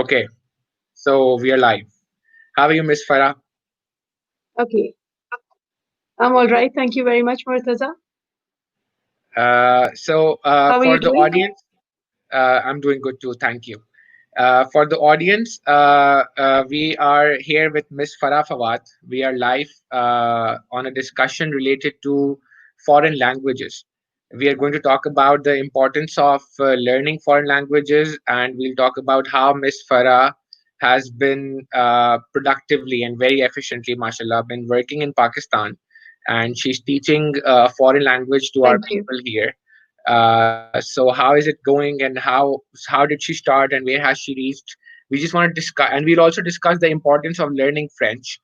Okay, so we are live. How are you, Miss Farah? Okay, I'm all right. Thank you very much, Murtaza. How are you For the doing? audience, I'm doing good too. Thank you. For the audience, we are here with Miss Farah Fawad. We are live on a discussion related to foreign languages. We are going to talk about the importance of learning foreign languages, and we'll talk about how Miss Farah has been productively and very efficiently, mashallah, been working in Pakistan, and she's teaching foreign language to our Thank you. people here. So how is it going, and how did she start, and where has she reached? We just want to discuss, and we'll also discuss the importance of learning French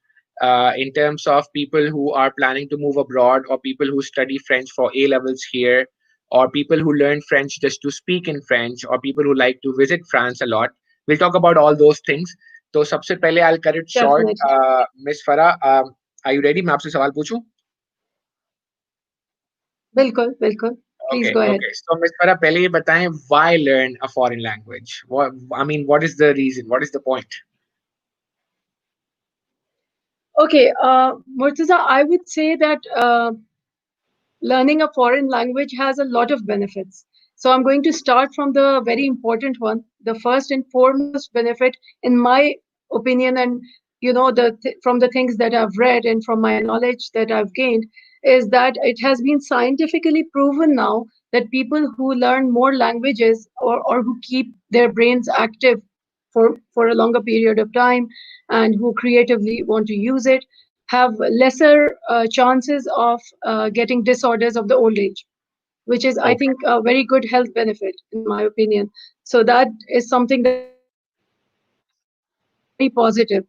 in terms of people who are planning to move abroad, or people who study French for A levels here, or people who learn French just to speak in French, or people who like to visit France a lot. We'll talk about all those things. तो सबसे पहले I'll cut it short. Definitely. Miss Farah, are you ready? मैं आपसे सवाल पूछूं? Bilkul, bilkul. Please Okay, go ahead. okay. So, Miss Farah, पहले ये बताएं, why learn a foreign language? What I mean, what is the reason? What is the point? Okay, Murtaza, I would say that learning a foreign language has a lot of benefits. So I'm going to start from the very important one. The first and foremost benefit, in my opinion, and from the things that I've read and from my knowledge that I've gained, is that it has been scientifically proven now that people who learn more languages, or who keep their brains active for a longer period of time, and who creatively want to use it, have lesser chances of getting disorders of the old age, which is, I Okay. think, a very good health benefit, in my opinion. So that is something that is very positive.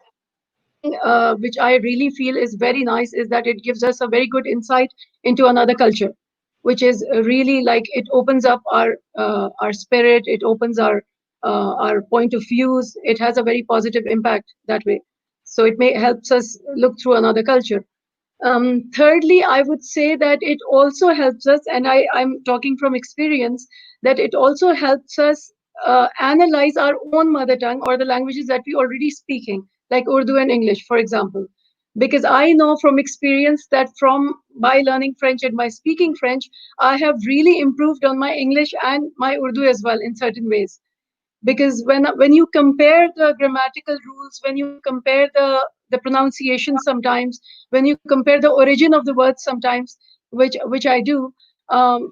Second thing, which I really feel is very nice, is that it gives us a very good insight into another culture, which is really like it opens up our spirit, it opens our point of views. It has a very positive impact that way. So it may helps us look through another culture. Thirdly, I would say that it also helps us, and I'm talking from experience, that it also helps us analyze our own mother tongue, or the languages that we already speaking, like Urdu and English, for example. Because I know from experience that from by learning French and by speaking French, I have really improved on my English and my Urdu as well in certain ways. Because when you compare the grammatical rules, when you compare the pronunciation sometimes, when you compare the origin of the words sometimes, which I do,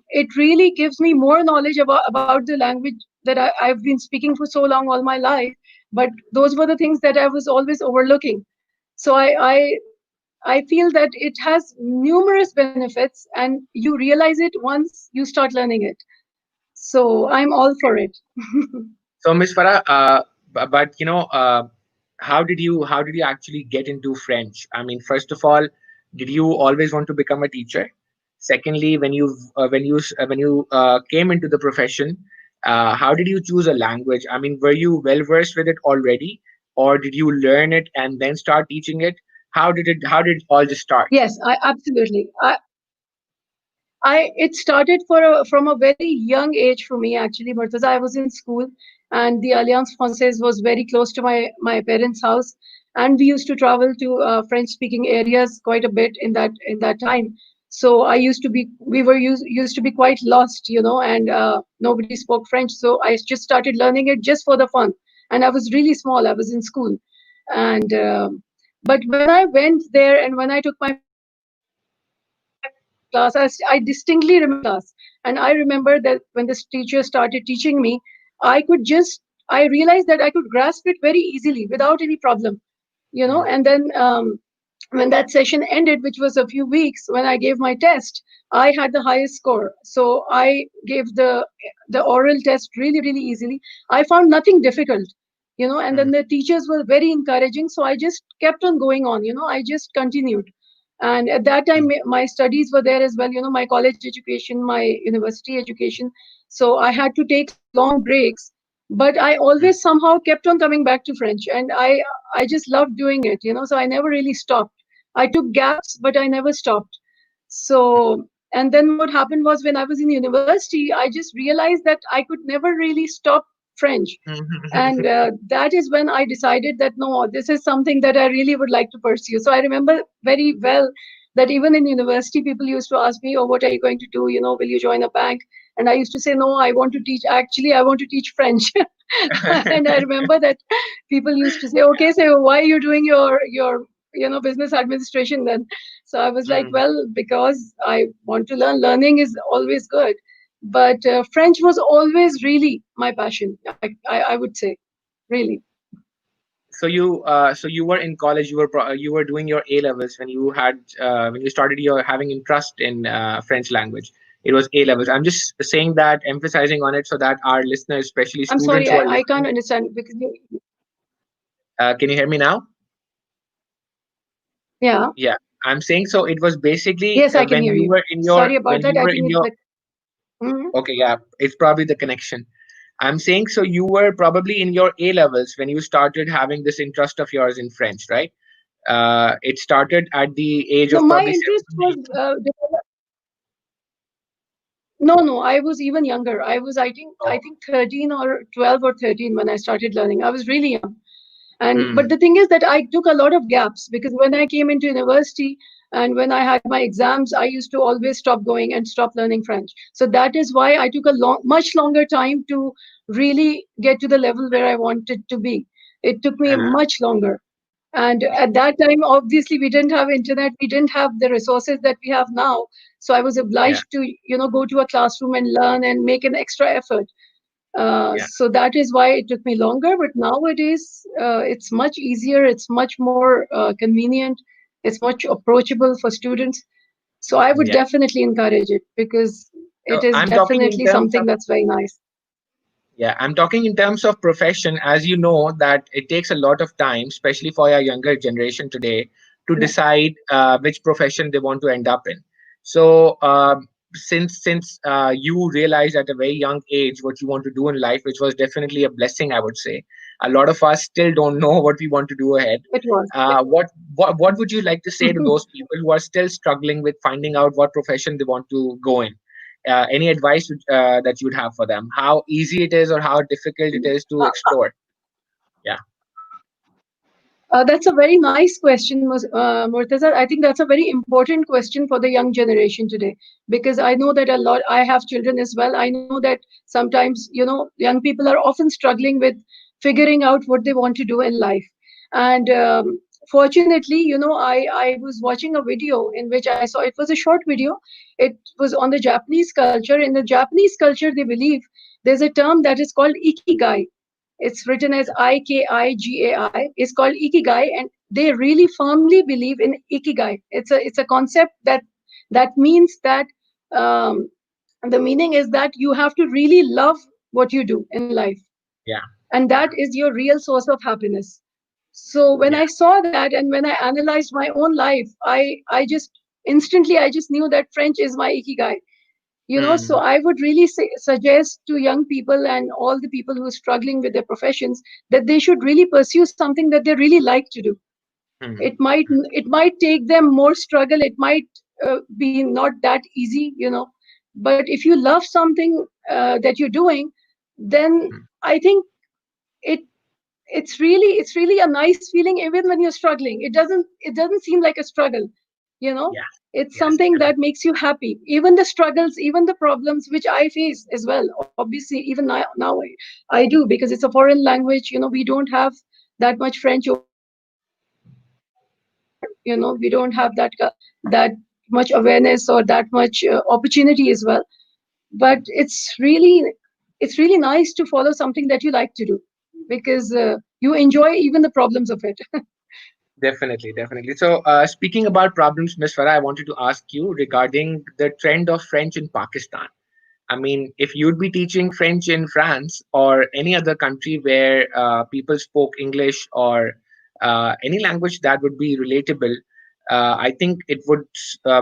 it really gives me more knowledge about the language that I've been speaking for so long, all my life. But those were the things that I was always overlooking. So I feel that it has numerous benefits, and you realize it once you start learning it. So I'm all for it. So, Miss Farah, but how did you actually get into French? I mean, first of all, did you always want to become a teacher? Secondly, when you came into the profession, how did you choose a language? I mean, were you well versed with it already, or did you learn it and then start teaching it? How did it all just start? Yes, I absolutely. I it started from a very young age for me, actually, Murtaza. I was in school, and the Alliance Française was very close to my parents' house, and we used to travel to French-speaking areas quite a bit in that time. So I used to be we were used to be quite lost, and nobody spoke French. So I just started learning it just for the fun, and I was really small. I was in school, and but when I went there and when I took my first class, I distinctly remember my first class, and I remember that when this teacher started teaching me, I realized that I could grasp it very easily without any problem, Mm. and then when that session ended, which was a few weeks, when I gave my test, I had the highest score. So I gave the oral test really, really easily. I found nothing difficult, and then Mm. the teachers were very encouraging. So I just kept on going on, I just continued. And at that time, Mm. my studies were there as well, my college education, my university education. So I had to take long breaks, but I Mm. always somehow kept on coming back to French, and I just loved doing it, so I never really stopped. I took gaps, but I never stopped. So, and then what happened was, when I was in university, I just realized that I could never really stop French. And that is when I decided that no, this is something that I really would like to pursue. So I remember very well that even in university, people used to ask me, "Oh, what are you going to do? You know, will you join a bank?" And I used to say, "No, I want to teach. Actually, I want to teach French." And I remember that people used to say, "Okay, so why are you doing your business administration then?" So I was like, Mm. "Well, because I want to learn. Learning is always good." But French was always really my passion. I would say, really. So you were in college. You were doing your A levels when you started your having interest in French language. It was A levels. I'm just saying that, emphasizing on it so that our listeners, especially I'm students sorry, who are I can't listening, understand because can you hear me now? yeah. Yeah, I'm saying so. It was basically Yes, I can when hear you you. were in your Sorry about when that. you I were think in it's your like, mhm. okay, yeah, it's probably the connection. I'm saying so you were probably in your A levels when you started having this interest of yours in French, right? It started at the age No, of my probably interest 17, was 18. no, no. I was even younger. I Oh. think 13 or 12 or 13 when I started learning. I was really young. And Hmm. but the thing is that I took a lot of gaps because when I came into university and when I had my exams, I used to always stop going and stop learning French. So that is why I took a much longer time to really get to the level where I wanted to be. It took me Uh, much longer. And at that time, obviously, we didn't have internet, we didn't have the resources that we have now. So I was yeah, obliged to, go to a classroom and learn and make an extra effort. yeah, So that is why it took me longer. But nowadays, it's much easier. It's much more convenient. It's much approachable for students. So I would yeah. definitely encourage it because So it is I'm talking in definitely terms something of that's very nice. Yeah, I'm talking in terms of profession. As you know, that it takes a lot of time, especially for our younger generation today, to Yeah, decide which profession they want to end up in. So, since you realized at a very young age what you want to do in life, which was definitely a blessing, I would say. A lot of us still don't know what we want to do ahead. it was. What would you like to say to those people who are still struggling with finding out what profession they want to go in? Any advice that you'd have for them? How easy it is or how difficult it is to explore? Yeah, That's a very nice question, Murtaza. I think that's a very important question for the young generation today because I know that a lot. I have children as well. I know that sometimes, young people are often struggling with figuring out what they want to do in life. And fortunately, I was watching a video in which I saw it was a short video. It was on the Japanese culture. In the Japanese culture, they believe there's a term that is called ikigai. It's written as Ikigai. It's called Ikigai, and they really firmly believe in Ikigai. It's a concept that means that um, the meaning is that you have to really love what you do in life, yeah, and that yeah, is your real source of happiness. So when yeah. I saw that, and when I analyzed my own life, I just knew that French is my Ikigai. So Hmm, I would really suggest to young people and all the people who are struggling with their professions that they should really pursue something that they really like to do. hmm, It might take them more struggle. It might be not that easy, but if you love something that you're doing, then hmm. I think it it's really a nice feeling even when you're struggling. It doesn't seem like a struggle, you know Yeah, it's yes, something correct. that makes you happy. Even the struggles, even the problems which I face as well, obviously, even now I do, because it's a foreign language. We don't have that much French over here. We don't have that much awareness or that much opportunity as well. But it's really nice to follow something that you like to do because you enjoy even the problems of it. Definitely, definitely. So, speaking about problems, Miss Farah, I wanted to ask you regarding the trend of French in Pakistan. I mean, if you'd be teaching French in France or any other country where people spoke English or any language that would be relatable, I think it would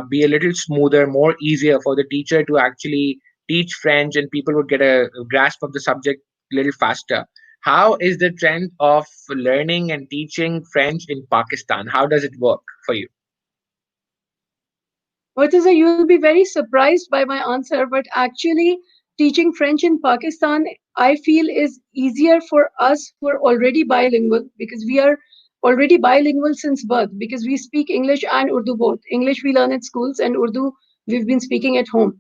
be a little smoother, more easier for the teacher to actually teach French, and people would get a grasp of the subject a little faster. How is the trend of learning and teaching French in Pakistan? How does it work for you? What is a You'll be very surprised by my answer, but actually, teaching French in Pakistan, I feel is easier for us who are already bilingual, because we are already bilingual since birth, because we speak English and Urdu both. English we learn at schools, and Urdu we've been speaking at home.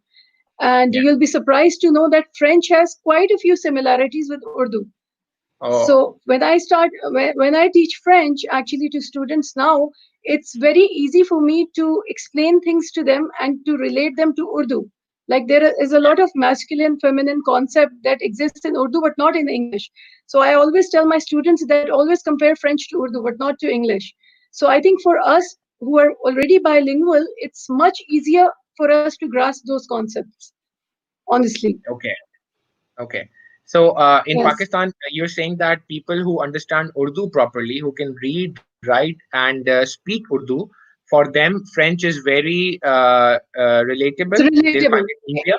And Yeah. you'll be surprised to know that French has quite a few similarities with Urdu. Oh, So when I teach French actually to students now, it's very easy for me to explain things to them and to relate them to Urdu. Like there is a lot of masculine, feminine concept that exists in Urdu, but not in English. So I always tell my students that always compare French to Urdu, but not to English. So I think for us who are already bilingual, it's much easier for us to grasp those concepts, honestly. okay. Okay. So, in Yes. Pakistan, you're saying that people who understand Urdu properly, who can read, write, and speak Urdu, for them, French is very It's relatable. They'll find relatable it easier.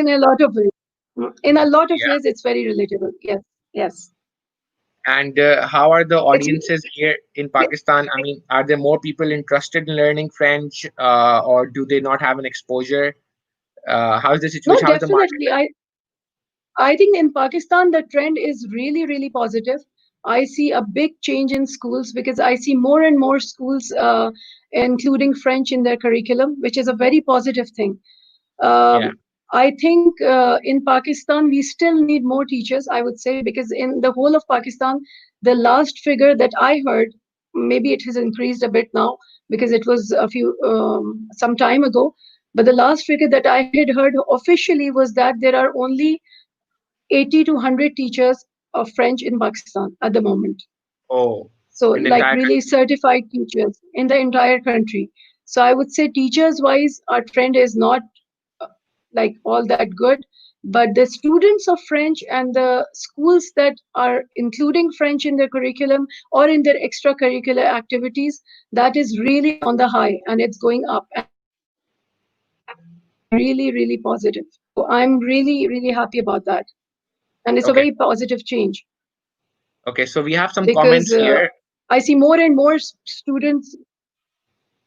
in a lot of ways. In a lot of Yeah. ways, it's very relatable. Yes, yes. And how are the It's audiences here in Pakistan? I mean, are there more people interested in learning French, or do they not have an exposure? How's the no, situation? How's the market definitely. like? I think in Pakistan the trend is really, really positive. I see a big change in schools because I see more and more schools including French in their curriculum, which is a very positive thing. Yeah. Um, I think in Pakistan we still need more teachers, I would say, because in the whole of Pakistan, the last figure that I heard, maybe it has increased a bit now because it was a few some time ago, but the last figure that I had heard officially was that there are only 80 to 100 teachers of French in Pakistan at the moment. Oh, So, in the like entire really country. certified teachers in the entire country. So, I would say teachers wise, our trend is not uh, like all that good. But the students of French and the schools that are including French in their curriculum or in their extracurricular activities, that is really on the high and it's going up. And it's really, really positive. So I'm really, really happy about that. And it's a very positive change Okay. Okay. So we have some because comments here. I see more and more students.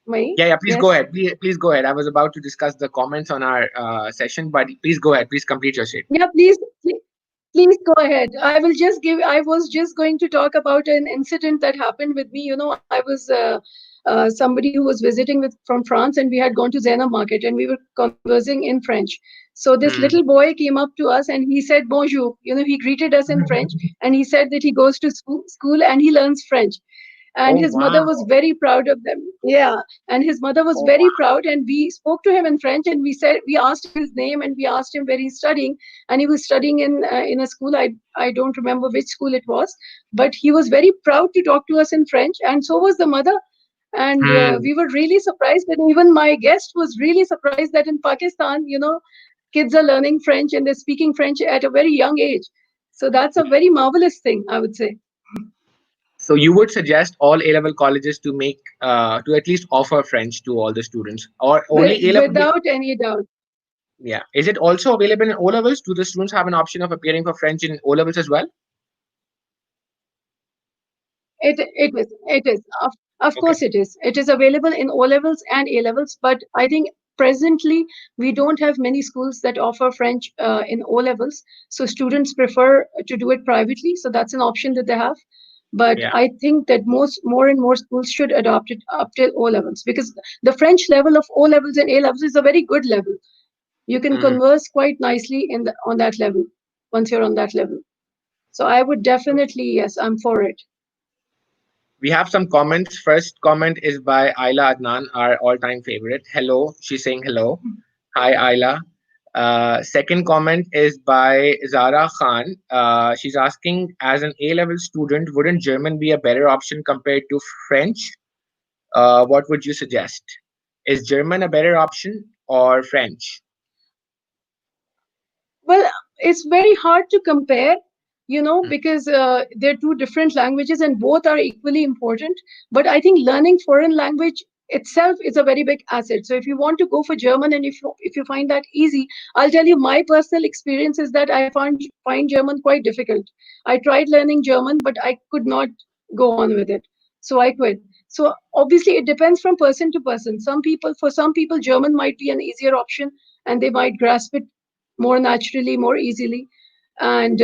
My Yeah, yeah, please go yes. ahead. Please go ahead. I was about to discuss the comments on our session, but please go ahead. Please complete your statement. Yeah, please go ahead. I was just going to talk about an incident that happened with me. I was somebody who was visiting from France, and we had gone to Zena Market, and we were conversing in French. So this little Hmm. boy came up to us, and he said bonjour. He greeted us in French, and he said that he goes to school and he learns French. And Oh, his mother wow. was very proud of them. Yeah, and his mother was Oh, very wow. proud, and we spoke to him in French, and we asked him his name, and we asked him where he's studying, and he was studying in a school. I don't remember which school it was, but he was very proud to talk to us in French, and so was the mother. And Hmm. we were really surprised, and even my guest was really surprised that in Pakistan, kids are learning French and they're speaking French at a very young age. So that's a very marvelous thing, I would say. So you would suggest all A-level colleges to make to at least offer French to all the students, or only A-level? Without any doubt. Yeah. Is it also available in O-levels? Do the students have an option of appearing for French in O-levels as well? It is. Of Okay. course it is. It is available in O levels and A levels, but I think presently we don't have many schools that offer French in O levels. So students prefer to do it privately. So that's an option that they have. But Yeah. I think that more and more schools should adopt it up till O levels, because the French level of O levels and A levels is a very good level. You can Hmm. converse quite nicely on that level once you're on that level. So I would definitely, yes, I'm for it. We have some comments. First comment is by Ayla Adnan, our all-time favorite. Hello. She's saying hello. Hi, Ayla. Second comment is by Zara Khan. She's asking, as an A-level student, wouldn't German be a better option compared to French? What would you suggest? Is German a better option or French? Well, it's very hard to compare, Mm. because they're two different languages and both are equally important. But I think learning foreign language itself is a very big asset. So if you want to go for German and if you find that easy, I'll tell you my personal experience is that I find German quite difficult. I tried learning German, but I could not go on with it. So I quit. So obviously it depends from person to person. For some people, German might be an easier option and they might grasp it more naturally, more easily. And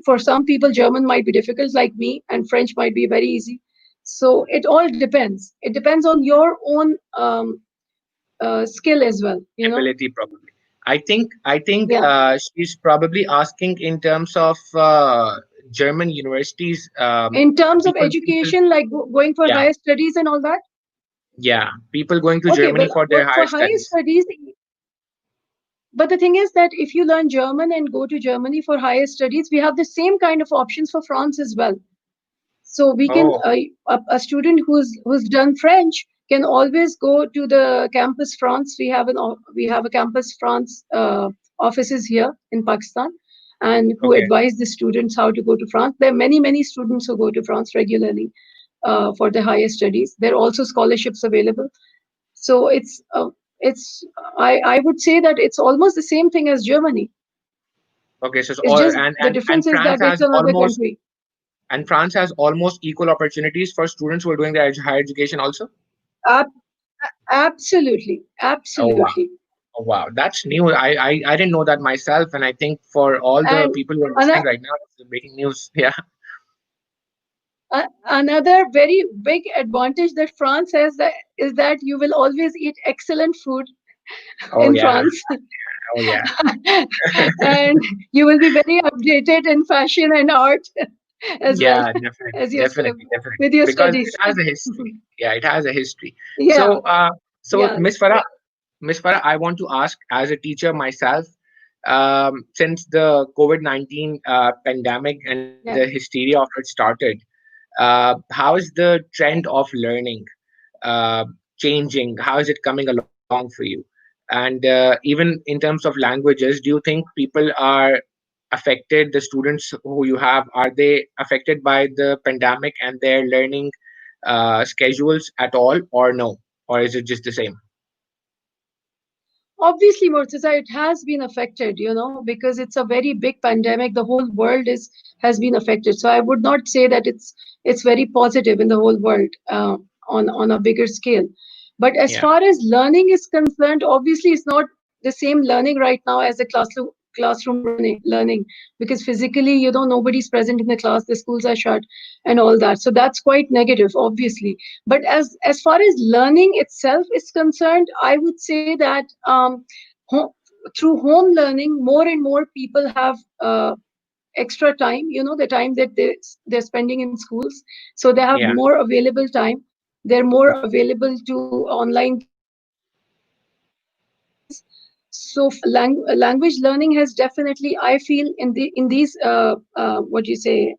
for some people, German might be difficult, like me, and French might be very easy. So it all depends. It depends on your own skill as well. Ability probably. I think Yeah. she's probably asking in terms of German universities. In terms of People, education, like going for yeah, higher studies and all that. yeah, people going to Okay, Germany well, for their higher for higher studies. studies, but the thing is that if you learn German and go to Germany for higher studies, we have the same kind of options for France as well. So we can Oh, a student who's done French can always go to the campus France. We have a campus France offices here in Pakistan, and who okay, advise the students how to go to France. There are many students who go to France regularly for their higher studies. There are also scholarships available. So it's I would say that it's almost the same thing as Germany. okay. So it's It's all just the and difference is that it's another country. France has almost equal opportunities for students who are doing their higher education also. Ab- Absolutely, Oh wow. absolutely. Oh wow, that's new. I didn't know that myself, and I think for all the And people who are listening ano- right now, it's breaking news. Yeah. another very big advantage that France has is that you will always eat excellent food Oh in yeah. France, Oh yeah. and you will be very updated in fashion and art as well Yeah, definitely, as your definitely, definitely. with your Because it studies. has a history. Yeah, it has a history. Yeah, So, yeah, Miss Farah, I want to ask, as a teacher myself, since the COVID-19 pandemic and the yeah. hysteria of it started, how is the trend of learning uh, changing? How is it coming along for you? And even in terms of languages, do you think people are affected? The students who you have, are they affected by the pandemic and their learning schedules at all, or no? Or is it just the same? Obviously, Murtaza, it has been affected, because it's a very big pandemic. The whole world has been affected. So I would not say that it's very positive in the whole world on a bigger scale. But as Yeah, far as learning is concerned, obviously it's not the same learning right now as the classroom learning, because physically, nobody's present in the class, the schools are shut, and all that. So that's quite negative, obviously. But as far as learning itself is concerned, I would say that ho- through home learning, more and more people have extra time. The time that they're spending in schools, so they have yeah, more available time. They're more available to online classes, online activities. So language learning has definitely, I feel, in these what do you say,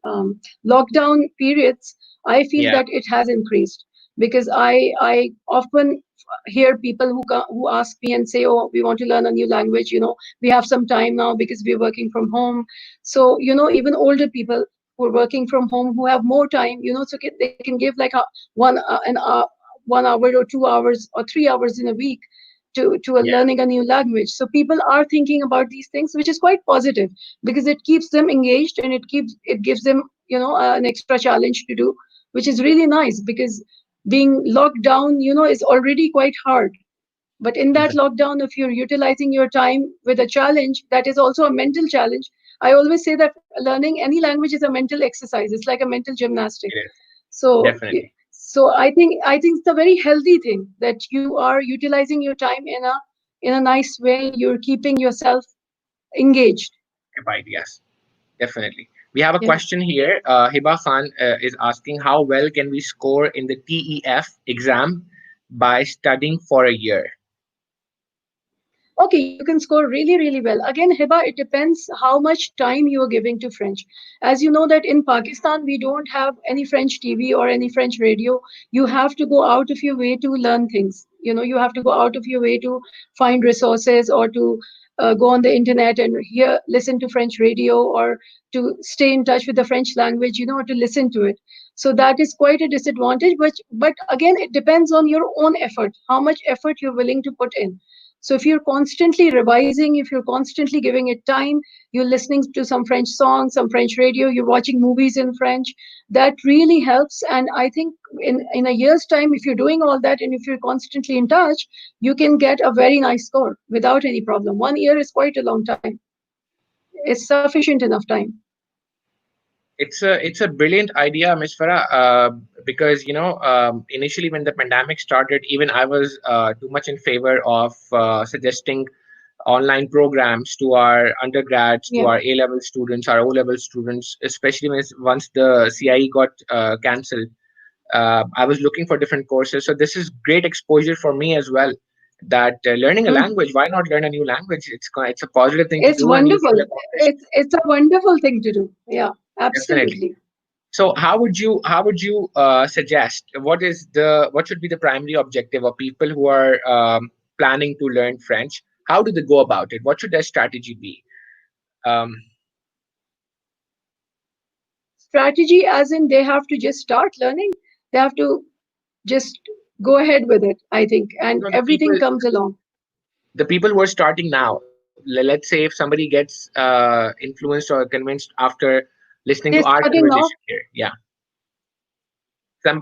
lockdown periods, I feel yeah, that it has increased, because I often hear people who ask me and say, oh, we want to learn a new language, we have some time now because we're working from home. So even older people who are working from home, who have more time, so they can give like an 1 hour or 2 hours or 3 hours in a week to yeah, learning a new language. So people are thinking about these things, which is quite positive, because it keeps them engaged, and it gives them an extra challenge to do, which is really nice, because being locked down is already quite hard. But in that exactly. lockdown, if you're utilizing your time with a challenge, that is also a mental challenge. I always say that learning any language is a mental exercise. It's like a mental gymnastic. It is So, definitely so I think it's a very healthy thing that you are utilizing your time in a nice way. You're keeping yourself engaged. occupied. Yes, definitely. We have a Yeah. question here. Hiba Khan is asking, how well can we score in the TEF exam by studying for a year? Okay, you can score really, really well. Again, Hiba, it depends how much time you are giving to French. As you know that in Pakistan, we don't have any French TV or any French radio. You have to go out of your way to learn things. You have to go out of your way to find resources, or to go on the internet and listen to French radio, or to stay in touch with the French language, or to listen to it. So that is quite a disadvantage. But again, it depends on your own effort, how much effort you're willing to put in. So if you're constantly revising, if you're constantly giving it time, you're listening to some French songs, some French radio, you're watching movies in French, that really helps. And I think in a year's time, if you're doing all that and if you're constantly in touch, you can get a very nice score without any problem. 1 year is quite a long time. It's sufficient enough time. It's a brilliant idea, Miss Farah. Because initially when the pandemic started, even I was too much in favor of suggesting online programs to our undergrads, to Yeah. our A-level students, our O-level students, especially once the CIE got cancelled. I was looking for different courses, so this is great exposure for me as well. That learning a Mm. language, why not learn a new language? It's a positive thing to It's do, and you feel wonderful. accomplished. It's a wonderful thing to do. Yeah, Definitely. absolutely. So how would you suggest what should be the primary objective of people who are planning to learn French? How do they go about it? What should their strategy be? Um, Strategy, as in they have to just start learning. They have to just go ahead with it, I think, and the everything people comes along. who are starting now. Let's say if somebody gets influenced or convinced after listening to They're our starting now. conversation here, yeah.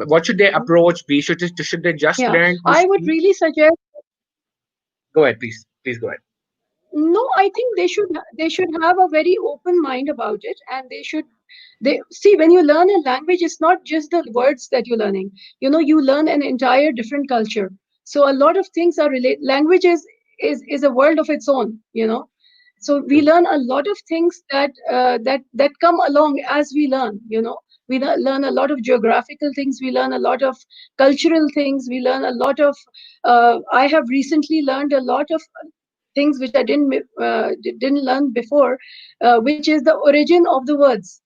What should their approach be? Should they just Yeah, learn to I would speak? really suggest. Go ahead, please. Please go ahead. No, I think they should have a very open mind about it, and they see, when you learn a language, it's not just the words that you're learning. You learn an entire different culture. So a lot of things are related. Language is a world of its own. So we True. learn a lot of things that come along as we learn. We learn a lot of geographical things, we learn a lot of cultural things, we learn a lot of I have recently learned a lot of things which I didn't learn before, which is the origin of the words.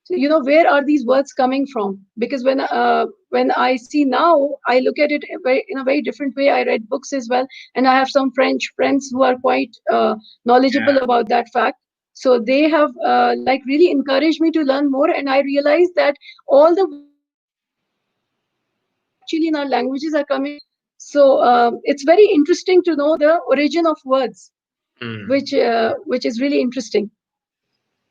So, where are these words coming from? Because when I see now, I look at it in a very different way. I read books as well, and I have some French friends who are quite knowledgeable Yeah. about that fact. So they have like really encouraged me to learn more, and I realized that all the words that we use in our languages actually in our languages are coming from French. So it's very interesting to know the origin of words, Hmm. which is really interesting.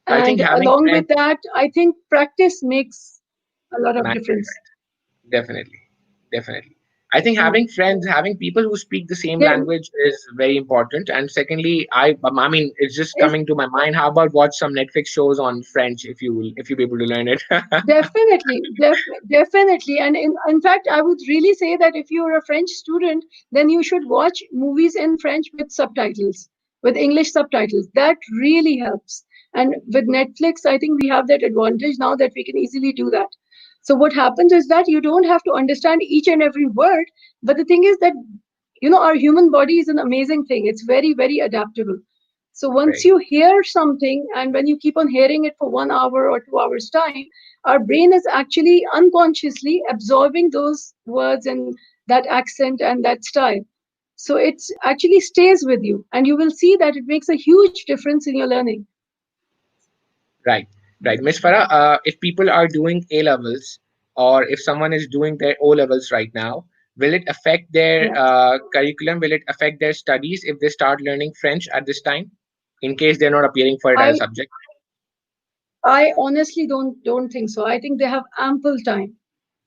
So I think And having along friends with that, I think practice makes a lot of matters. difference. Definitely, definitely. I think Mm. having friends, having people who speak the same Yeah, language is very important. And secondly, I mean, it's just it's coming to my mind. How about watch some Netflix shows on French if you be able to learn it? definitely. And in fact, I would really say that if you're a French student, then you should watch movies in French with subtitles, with English subtitles. That really helps. And with Netflix, I think we have that advantage now that we can easily do that. So what happens is that you don't have to understand each and every word, but the thing is that our human body is an amazing thing. It's very, very adaptable. So once Right. you hear something, and when you keep on hearing it for 1 hour or 2 hours time, our brain is actually unconsciously absorbing those words and that accent and that style. So it's actually stays with you, and you will see that it makes a huge difference in your learning. Right, right. Miss Farah, if people are doing A levels or if someone is doing their O levels right now, will it affect their Yeah. curriculum? Will it affect their studies if they start learning French at this time, in case they're not appearing for it as a I subject? I honestly don't think so. I think they have ample time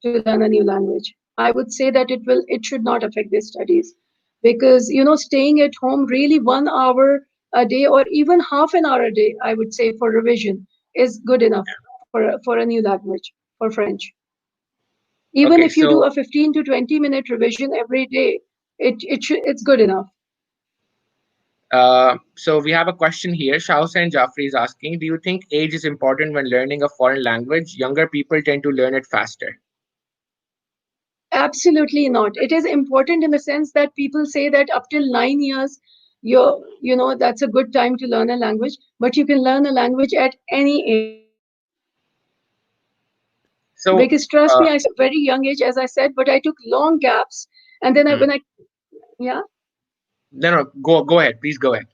to learn a new language. I would say that it should not affect their studies, because staying at home really 1 hour a day or even half an hour a day, I would say, for revision is good enough for a new language, for French. Even Okay, if you do so a 15 to 20-minute revision every day, it's good enough. so we have a question here. Shahsen Jaffrey is asking, do you think age is important when learning a foreign language? Younger people tend to learn it faster. Absolutely not. It is important in the sense that people say that up till 9 years, that's a good time to learn a language, but you can learn a language at any age. So, Because trust uh, me, I started at a very young age, as I said, but I took long gaps. And then hmm, yeah, no, go ahead. Please go ahead.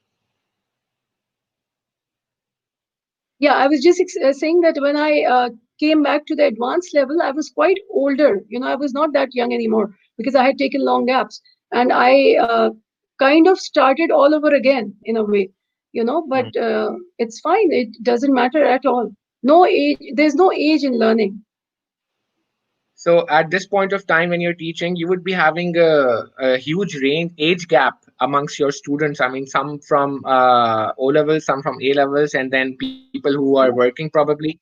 yeah, I was just saying that when I came back to the advanced level, I was quite older. I was not that young anymore because I had taken long gaps. And kind of started all over again in a way, but it's fine. It doesn't matter at all. No age, there's no age in learning. So at this point of time when you're teaching, you would be having a huge range age gap amongst your students. I mean, some from O levels, some from A levels, and then people who are working probably,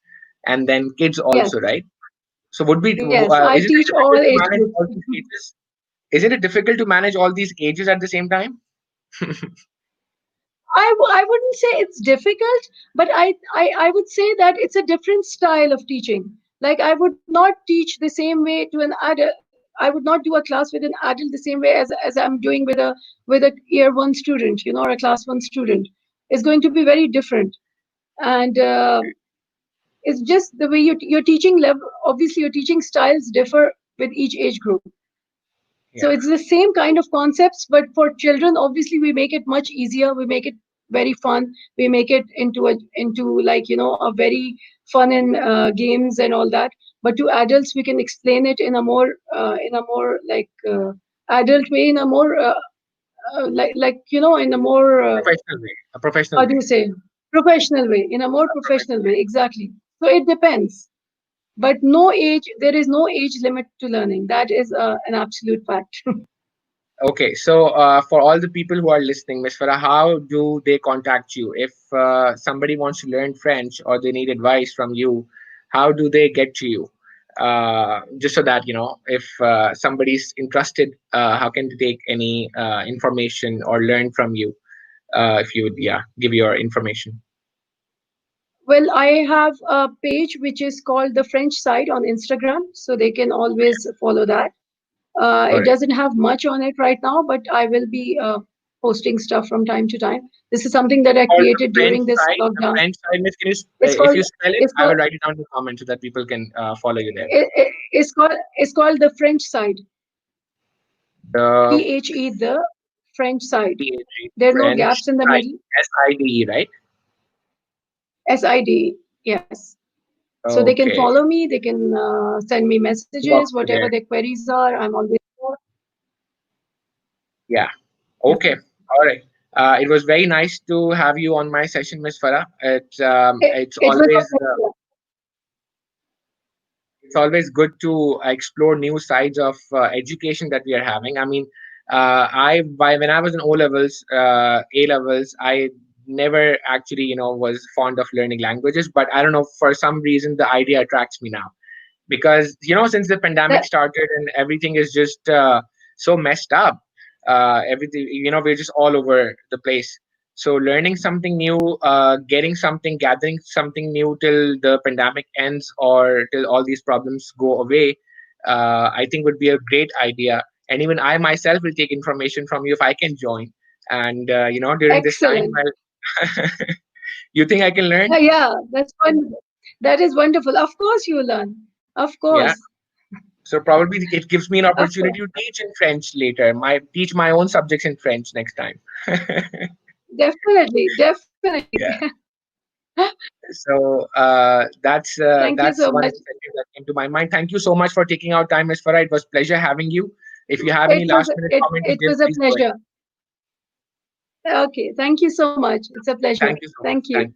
and then kids also, Yes, right? So would be yes, I is it teach very all difficult to age manage groups. all these ages? Isn't it difficult to manage all these ages at the same time? I wouldn't say it's difficult, but I would say that it's a different style of teaching. Like I would not teach the same way to an adult. I would not do a class with an adult the same way as I'm doing with a year one student, or a class one student. It's going to be very different, and it's just the way your teaching level. Obviously, your teaching styles differ with each age group. So Yeah, it's the same kind of concepts, but for children, obviously, we make it much easier. We make it very fun. We make it into like a very fun in games and all that. But to adults, we can explain it in a more like adult way, in a more like in a more professional way, a professional how do way. you say, professional way, in a more A professional professional way. Exactly. So it depends. But no age, there is no age limit to learning. That is an absolute fact. Okay, so for all the people who are listening, Ms. Farah, how do they contact you? If somebody wants to learn French or they need advice from you, how do they get to you? Just so that, if somebody's interested, how can they take any information or learn from you? If you would, yeah, give your information. Well, I have a page which is called the French side on Instagram, so they can always follow that. All It right. doesn't have much on it right now, but I will be posting stuff from time to time. This is something that I Called the created French during this side. The lockdown. French side, Miss, can you, It's if called you spell it, it's I will called write it down in the comments so that people can follow you there. it's called the French side. The The French side. There are no French gaps in the side, middle. SIDE, right? SID. Yes. So they can Okay. follow me. They can send me messages, Box whatever there. their queries are. I'm always there. Yeah. Yeah. Okay. All right. It was very nice to have you on my session, Miss Farah. It's It was always a pleasure. it's always good to explore new sides of education that we are having. I mean, when I was in O levels, A levels, I never actually was fond of learning languages, but I don't know, for some reason the idea attracts me now, because since the pandemic That, started and everything is just so messed up, everything, we're just all over the place. So learning something new, gathering something new till the pandemic ends or till all these problems go away, I think would be a great idea. And even I myself will take information from you if I can join. And during this time, excellent. well, you think I can learn? Yeah, that's wonderful. That is wonderful. Of course you learn. Of Yeah. course. So probably it gives me an Of course. opportunity to teach in French later. Teach my own subjects in French next time. Definitely. Definitely. Yeah. So Thank you that's so one much. incentive that came to my mind. Thank you so much for taking out time, Ms. Farah. It was pleasure having you. If you have any It was last minute it comment to it give, was a please go ahead. pleasure. Okay. Thank you so much. It's a pleasure. Thank you so much. Thank you. Thank